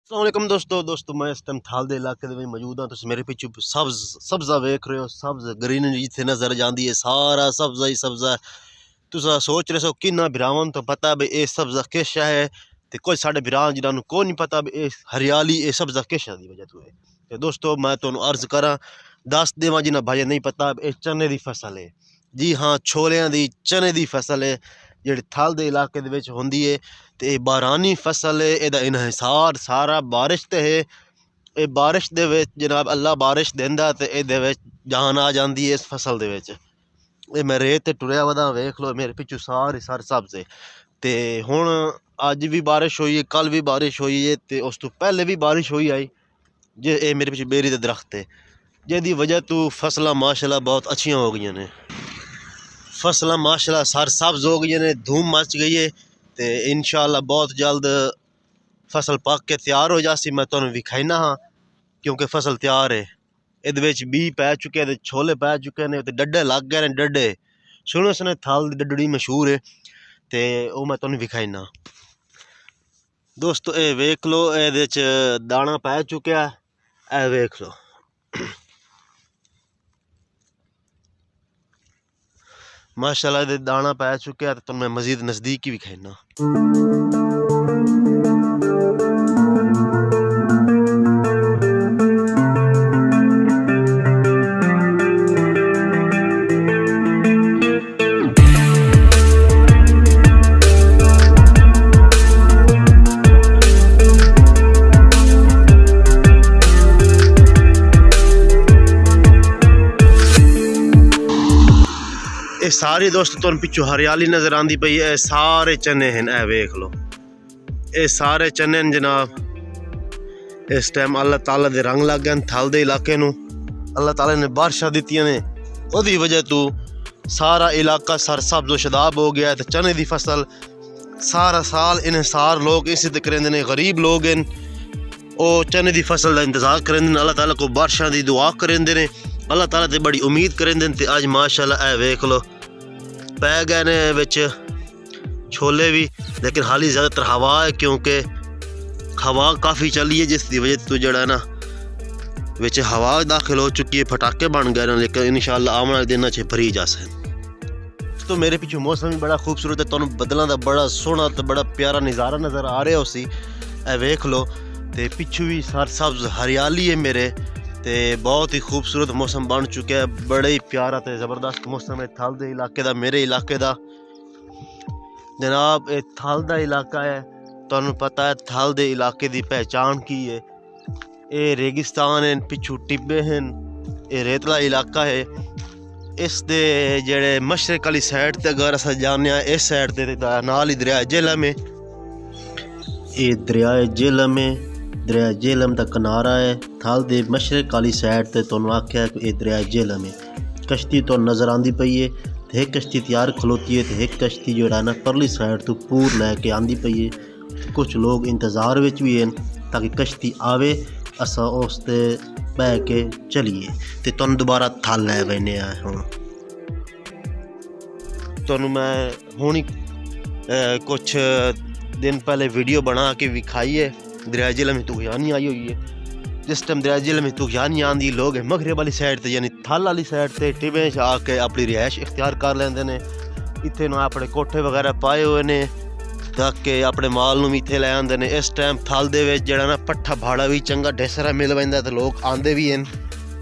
अस्सलाम वालेकुम दोस्तों मैं इस टाइम थाल दे इलाके में मौजूद हाँ। तुसीं मेरे पिछू सब्ज़ा वेख रहे हो। सब्ज़ ग्रीनरी जिथे नज़र जाती है सारा सब्ज़ा ही सब्ज़ा है। तुसा सोच रहे हो किन्ना बिरावन तो पता भी ये सब्ज़ा किश है, तो कुछ साढ़े बिरान जिन्होंने को नहीं पता भी ये हरियाली ये सब्ज़ा किश की वजह तो है। तो दोस्तों मैं तुहानू अर्ज़ करा दस देवां जिन्हें भाई नहीं पता ये चने की फसल है। जी हाँ, छोलियां दी चने की फसल है जिहड़ी थल दे इलाके दे विच हुंदी है। तो ये बारानी फसल है, इहदा इन्हिसार सारा बारिश ते है। ये बारिश दे विच जनाब अल्लाह बारिश देंदा ते इहदे विच जान आ जाती है इस फसल दे विच। ये मैं रेत ते टुरिया वदा वेख लो मेरे पिछू सारी सर सब्ज़ है। तो हुण अज भी बारिश हुई है, कल भी बारिश हुई है, तो उस तो पहले भी बारिश हुई आई। जे ये मेरे पिछू बेरी दे दरख्त है जिहदी वजह तो फसलां माशाअल्लाह बहुत अच्छियां हो गई ने। फसलां माशाअल्लाह सर सब्ज़ हो गई ने, धूम मच गई है। तो इंशाअल्लाह बहुत जल्द फसल पक के तैयार हो जासी। मैं तुहानू विखाईना हाँ क्योंकि फसल तैयार है। इहदे विच बीऽ पै चुके हैं, छोले पै चुके हैं, तो डड्डे लग गए ने। डड्डे सुने सुने थल दी डड्डड़ी मशहूर है, तो वह मैं तुहानू विखाईना। दोस्तों ये वेख लो इहदे च दाना पै चुका है, ए वेख लो। माशाअल्लाह इहदे दाना पै चुका है, तो तुहानू मैं मजीद नज़दीक ही विखाईना। ये सारी दोस्त तुहानू पिछू हरियाली नज़र आती पई है, सारे चने हैं। ए वेख लो ये सारे चने जनाब इस टाइम अल्लाह ताला दे रंग लग गए थल दे इलाके नू। अल्लाह ताला ने बारिशां दित्तियां ने, ओदी वजह तो सारा इलाका सरसब्ज़ व शदाब हो गया है। तो चने की फसल सारा साल इन्हिसार लोग इसी ते करेंदे ने। गरीब लोग हैं वो चने की फसल का इंतज़ार करेंदे ने, अल्लाह ताला को बारिशां की दुआ करेंदे ने, अल्लाह ताला ते बड़ी उम्मीद करेंदे ने। अज माशाअल्लाह ए वेख लो पै गए ने विच छोले भी, लेकिन हाली ज़्यादातर हवा है क्योंकि हवा काफ़ी चली है जिसकी वजह तो जड़ा है ना विच हवा दाखिल हो चुकी है, फटाके बन गए हैं। लेकिन इंशाअल्लाह आने वाले दिनों च भरी जासे। तो मेरे पिछू मौसम भी बड़ा खूबसूरत है, तुहानू बदलों का बड़ा सोहना तो बड़ा प्यारा नज़ारा नज़र आ रहा उसी ए वेख लो। तो पिछू भी सर सब्ज़ हरियाली है मेरे, तो बहुत ही खूबसूरत मौसम बन चुका है। बड़ा ही प्यारा तो ज़बरदस्त मौसम है थल दे इलाके दा, मेरे इलाके दा जनाब। ये थल दा इलाका है, तुहानू पता है थल दे इलाके की पहचान की है। ये रेगिस्तान है, पिछू टिब्बे हैं, ये रेतला इलाका है। इस दे जेड़े मशरक वाली साइड ते अगर अस जाने इस साइड ते नाल ही दरिया झेलम है। ये दरिया झेलम है, दरिया झेलम का किनारा है। थल दे मशरक वाली साइड ते तुहानू आख्या ये दरिया झेलम है। कश्ती तो नज़र आती पई है, तो एक कश्ती तैयार खलोती है, तो एक कश्ती जो है ना परली साइड तो पूर लैके आती पई है। कुछ लोग इंतज़ार में भी हैं ताकि कश्ती आवे असा उस ते बह के चलीए, तो तुहानू दोबारा थल लै बैने हुण। तुहानू मैं हुण कुछ दिन पहले वीडियो बना के विखाई है। दरिया झेलम में तूफानी आई हुई है। जिस टाइम दरिया झेलम में तूफानी आती लोग मगरब वाली साइड से यानी थल वाली साइड से टिबे च आके अपनी रिहाइश इख्तियार कर लेंदे ने। इत्थे ना अपने कोठे वगैरह पाए हुए ने ताकि अपने माल नूं भी इत्थे लै आंदे ने। इस टाइम थल दे विच जेहड़ा ना पट्ठा भाड़ा भी चंगा ढेसरा मिल पैंदा, तो लोग आंदे भी हैं।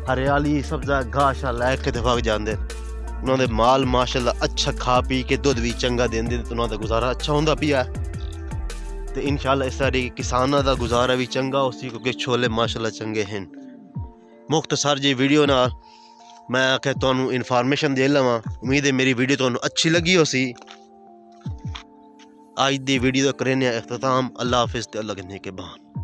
हरियाली सब्ज़ा घाह शा लै के ते वग जांदे। उन्हां दे माल माशाअल्लाह अच्छा खा पी के दुध भी चंगा देंदे, तो उन्हां दा गुजारा अच्छा हुंदा पिया। तो इंशाअल्लाह इस सारी किसानां दा गुजारा भी चंगा उसी क्योंकि छोले माशाअल्लाह चंगे हैं। मुख्तसर जी वीडियो नाल मैं आख्या तुहानू इन्फॉर्मेशन दे लवां। उम्मीद है मेरी वीडियो तुहानू अच्छी लगी होसी। अज दी वीडियो दा करने इख्तिताम। अल्लाह हाफिज़ ते अल्लाह के नेके बान।